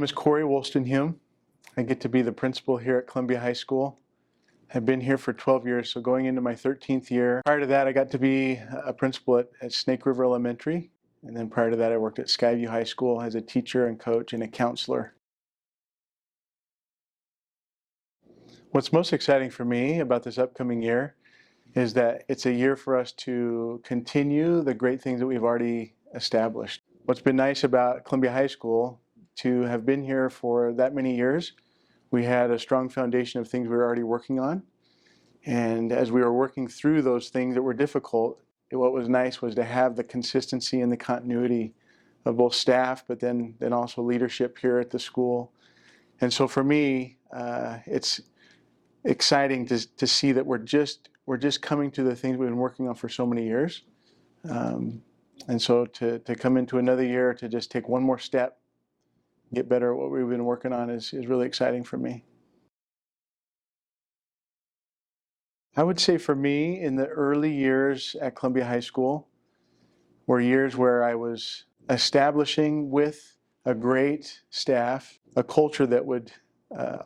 name is Cory Woolstenhume. I get to be the principal here at Columbia High School. I've been here for 12 years, so going into my 13th year. Prior to that, I got to be a principal at Snake River Elementary. And then prior to that, I worked at Skyview High School as a teacher and coach and a counselor. What's most exciting for me about this upcoming year is that it's a year for us to continue the great things that we've already established. What's been nice about Columbia High School, to have been here for that many years, we had a strong foundation of things we were already working on. And as we were working through those things that were difficult, what was nice was to have the consistency and the continuity of both staff, but then also leadership here at the school. And so for me, it's exciting to see that we're just coming to the things we've been working on for so many years. And so to come into another year, to just take one more step, get better at what we've been working on is really exciting for me. I would say for me, in the early years at Columbia High School were years where I was establishing with a great staff a culture that would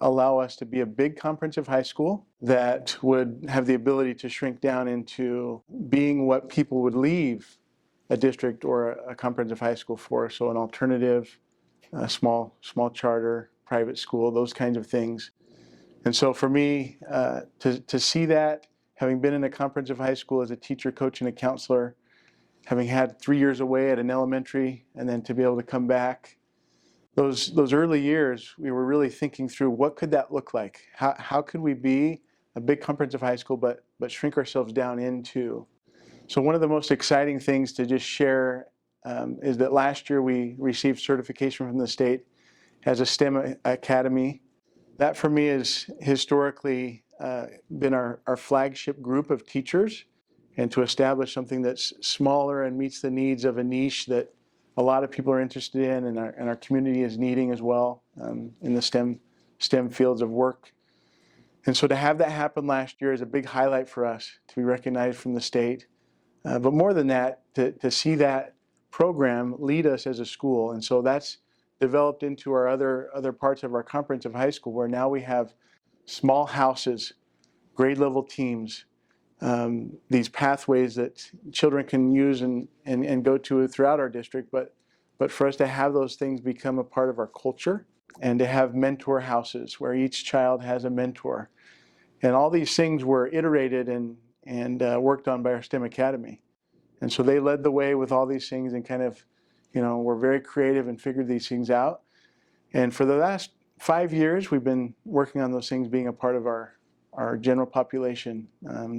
allow us to be a big comprehensive high school that would have the ability to shrink down into being what people would leave a district or a comprehensive high school for. So an alternative, a small charter, private school, those kinds of things. And so for me, to see that, having been in a comprehensive high school as a teacher, coach, and a counselor, having had 3 years away at an elementary, and then to be able to come back, those early years, we were really thinking through what could that look like? How could we be a big comprehensive high school, but shrink ourselves down into? So one of the most exciting things to just share is that last year we received certification from the state as a STEM academy. That for me has historically been our flagship group of teachers, and to establish something that's smaller and meets the needs of a niche that a lot of people are interested in, and our community is needing as well in the STEM fields of work. And so to have that happen last year is a big highlight for us, to be recognized from the state. But more than that, to see that program lead us as a school. And so that's developed into our other parts of our comprehensive high school, where now we have small houses, grade level teams, these pathways that children can use and go to throughout our district, but for us to have those things become a part of our culture, and to have mentor houses where each child has a mentor. And all these things were iterated and worked on by our STEM Academy. And so they led the way with all these things, and kind of, were very creative and figured these things out. And for the last 5 years, we've been working on those things being a part of our general population,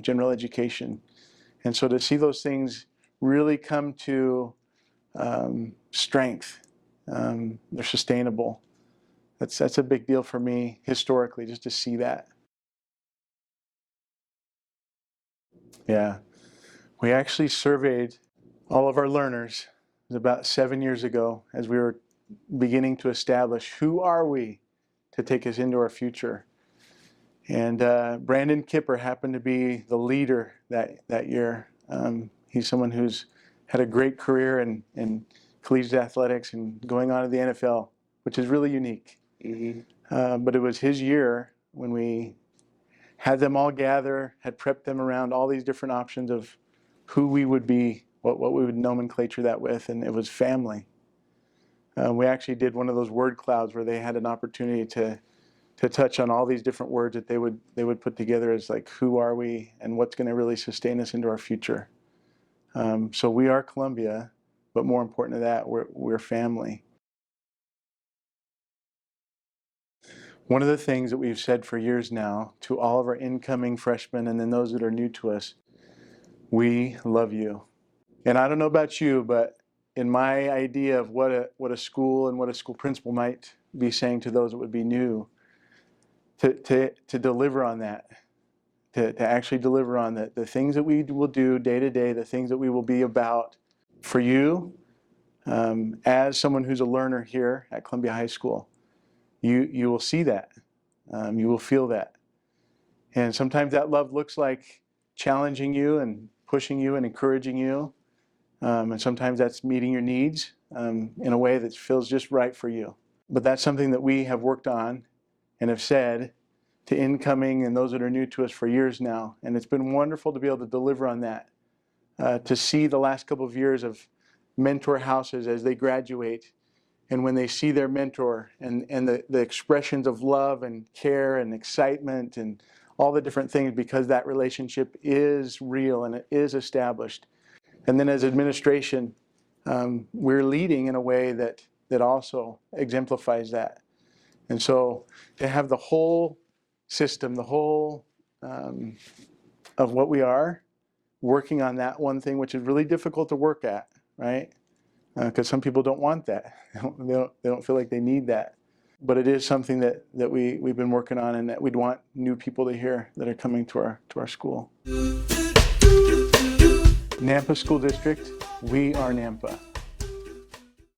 general education. And so to see those things really come to strength, they're sustainable. That's a big deal for me historically, just to see that. Yeah, we actually surveyed all of our learners. It was about 7 years ago, as we were beginning to establish who are we to take us into our future. And Brandon Kipper happened to be the leader that year. He's someone who's had a great career in collegiate athletics and going on to the NFL, which is really unique. Mm-hmm. But it was his year when we had them all gather, had prepped them around all these different options of who we would be, what we would nomenclature that with, and it was family. We actually did one of those word clouds where they had an opportunity to touch on all these different words that they would put together as like, who are we and what's going to really sustain us into our future. So we are Columbia, but more important than that, we're family. One of the things that we've said for years now to all of our incoming freshmen, and then those that are new to us, we love you. And I don't know about you, but in my idea of what a school and what a school principal might be saying to those that would be new, to deliver on that, to actually deliver on the things that we will do day to day, the things that we will be about for you as someone who's a learner here at Columbia High School. You will see that. You will feel that. And sometimes that love looks like challenging you and pushing you and encouraging you. And sometimes that's meeting your needs in a way that feels just right for you. But that's something that we have worked on and have said to incoming and those that are new to us for years now. And it's been wonderful to be able to deliver on that, to see the last couple of years of mentor houses as they graduate, and when they see their mentor and the expressions of love and care and excitement and all the different things, because that relationship is real and it is established. And then as administration, we're leading in a way that also exemplifies that. And so to have the whole system, the whole of what we are, working on that one thing, which is really difficult to work at, right? Because some people don't want that. They don't feel like they need that. But it is something that we've been working on, and that we'd want new people to hear that are coming to our school. Nampa School District, we are Nampa.